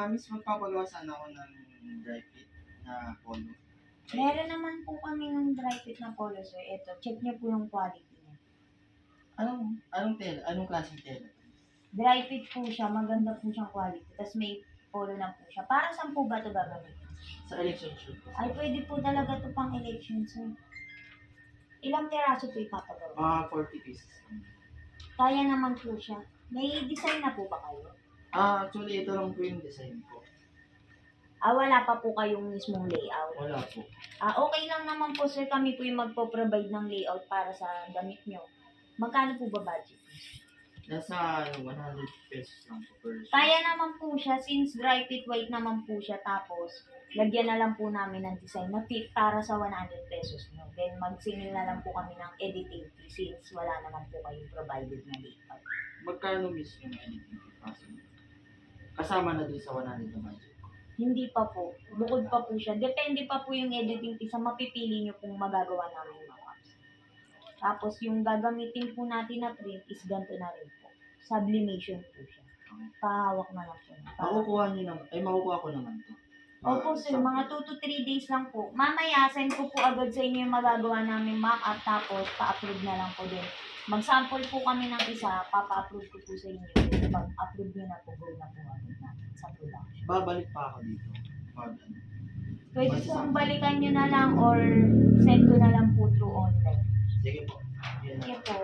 Miss, magpapagawa sana ako ng dry fit na polo. Meron naman po kami ng dry fit na polo, sir. Ito, check niyo po yung quality niya. Anong tela? Anong klaseng tela? Dry fit po siya, maganda po siyang quality. Tapos may polo na po siya. Para saan po ba ito gagamitin? Sa election shoot. Ay, pwede po talaga ito pang election, sir. Ilang piraso po ipapagawa? 40 pieces. Kaya naman po siya. May design na po ba kayo? Actually, ito lang po yung design ko. Wala pa po kayong mismong layout. Wala po. Okay lang naman po, sir. Kami po yung magpo-provide ng layout para sa damit nyo. Magkano po ba budget? Nasa 100 pesos lang po per shoot. Kaya naman po siya, since dry fit white naman po siya, tapos lagyan na lang po namin ng design na fit para sa 100 pesos nyo. Then magsingil na lang po kami ng editing fee since wala naman po kayong provided na layout. Magkano miss yung editing fee? Kasama na dun sa 100 na budget. Hindi pa po. Bukod pa po siya. Depende pa po yung editing fee sa mapipili nyo kung magagawa namin yung mockups. Tapos yung gagamitin po natin na print is ganito na rin po. Sublimation po siya. Pahawak na lang po. Makukuha ko naman to. Opo sir, mga 2 to 3 days lang po. Mamaya, send ko po agad sa inyo yung magagawa namin mock-up tapos pa-upload na lang po din. Mag-sample po kami ng isa, papa-upload ko po sa inyo. Pag-upload nyo na po, go na po agad natin sa production. Babalik pa ako dito. Pwede pong balikan nyo na lang or send ko na lang po through online. Sige po. Yan na. Sige po.